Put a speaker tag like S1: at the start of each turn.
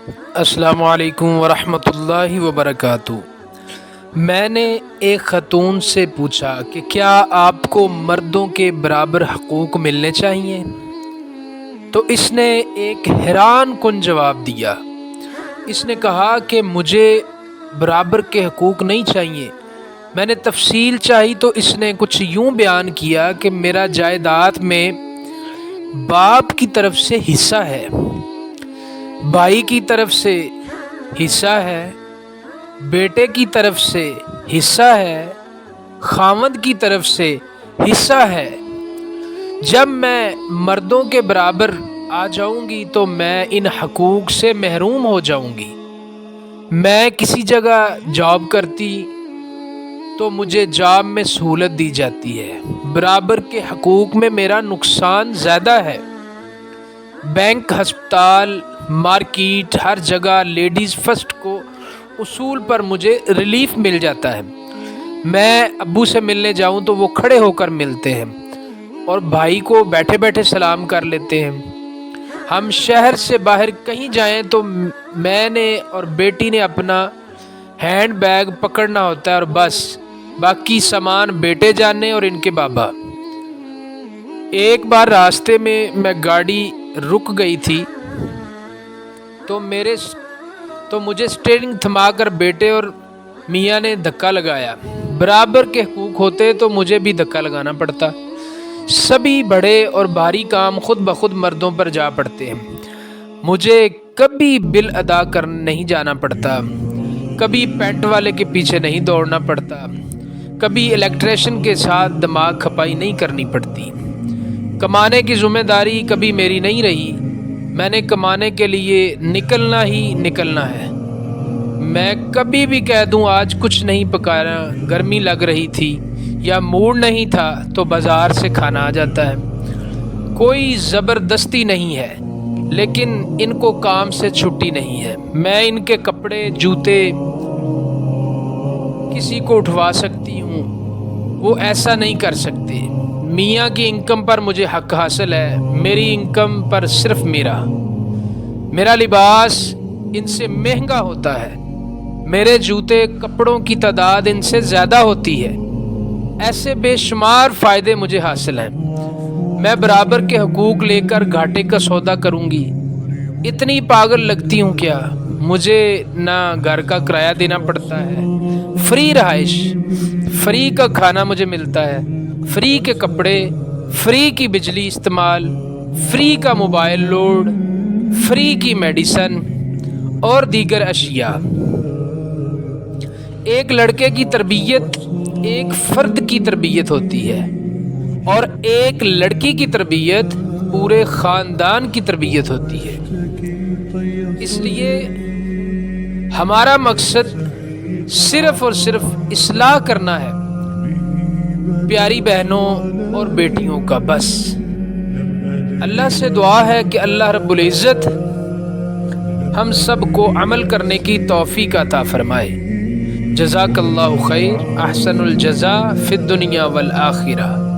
S1: السلام علیکم ورحمۃ اللہ وبرکاتہ۔ میں نے ایک خاتون سے پوچھا کہ کیا آپ کو مردوں کے برابر حقوق ملنے چاہیے؟ تو اس نے ایک حیران کن جواب دیا۔ اس نے کہا کہ مجھے برابر کے حقوق نہیں چاہیے۔ میں نے تفصیل چاہی تو اس نے کچھ یوں بیان کیا کہ میرا جائیداد میں باپ کی طرف سے حصہ ہے، بھائی کی طرف سے حصہ ہے، بیٹے کی طرف سے حصہ ہے، خاوند کی طرف سے حصہ ہے۔ جب میں مردوں کے برابر آ جاؤں گی تو میں ان حقوق سے محروم ہو جاؤں گی۔ میں کسی جگہ جاب کرتی تو مجھے جاب میں سہولت دی جاتی ہے، برابر کے حقوق میں میرا نقصان زیادہ ہے۔ بینک، ہسپتال، مارکیٹ، ہر جگہ لیڈیز فرسٹ کو اصول پر مجھے ریلیف مل جاتا ہے۔ میں ابو سے ملنے جاؤں تو وہ کھڑے ہو کر ملتے ہیں اور بھائی کو بیٹھے بیٹھے سلام کر لیتے ہیں۔ ہم شہر سے باہر کہیں جائیں تو میں نے اور بیٹی نے اپنا ہینڈ بیگ پکڑنا ہوتا ہے اور بس باقی سامان بیٹے جانے اور ان کے بابا۔ ایک بار راستے میں گاڑی رک گئی تھی تو مجھے سٹیئرنگ تھما کر بیٹے اور میاں نے دھکا لگایا۔ برابر کے حقوق ہوتے تو مجھے بھی دھکا لگانا پڑتا۔ سبھی بڑے اور بھاری کام خود بخود مردوں پر جا پڑتے ہیں۔ مجھے کبھی بل ادا کرنے نہیں جانا پڑتا، کبھی پینٹ والے کے پیچھے نہیں دوڑنا پڑتا، کبھی الیکٹریشین کے ساتھ دماغ کھپائی نہیں کرنی پڑتی۔ کمانے کی ذمہ داری کبھی میری نہیں رہی۔ میں نے کمانے کے لیے نکلنا ہی نکلنا ہے۔ میں کبھی بھی کہہ دوں آج کچھ نہیں پکانا، گرمی لگ رہی تھی یا موڈ نہیں تھا تو بازار سے کھانا آ جاتا ہے۔ کوئی زبردستی نہیں ہے، لیکن ان کو کام سے چھٹی نہیں ہے۔ میں ان کے کپڑے، جوتے کسی کو اٹھوا سکتی ہوں، وہ ایسا نہیں کر سکتے۔ میاں کی انکم پر مجھے حق حاصل ہے، میری انکم پر صرف میرا لباس ان سے مہنگا ہوتا ہے، میرے جوتے کپڑوں کی تعداد ان سے زیادہ ہوتی ہے۔ ایسے بے شمار فائدے مجھے حاصل ہیں۔ میں برابر کے حقوق لے کر گھاٹے کا سودا کروں گی؟ اتنی پاگل لگتی ہوں کیا؟ مجھے نہ گھر کا کرایہ دینا پڑتا ہے، فری رہائش، فری کا کھانا مجھے ملتا ہے، فری کے کپڑے، فری کی بجلی استعمال، فری کا موبائل لوڈ، فری کی میڈیسن اور دیگر اشیاء۔ ایک لڑکے کی تربیت ایک فرد کی تربیت ہوتی ہے اور ایک لڑکی کی تربیت پورے خاندان کی تربیت ہوتی ہے۔ اس لیے ہمارا مقصد صرف اور صرف اصلاح کرنا ہے پیاری بہنوں اور بیٹیوں کا، بس۔ اللہ سے دعا ہے کہ اللہ رب العزت ہم سب کو عمل کرنے کی توفیق عطا فرمائے۔ جزاک اللہ خیر، احسن الجزاء فی الدنیا والآخرہ۔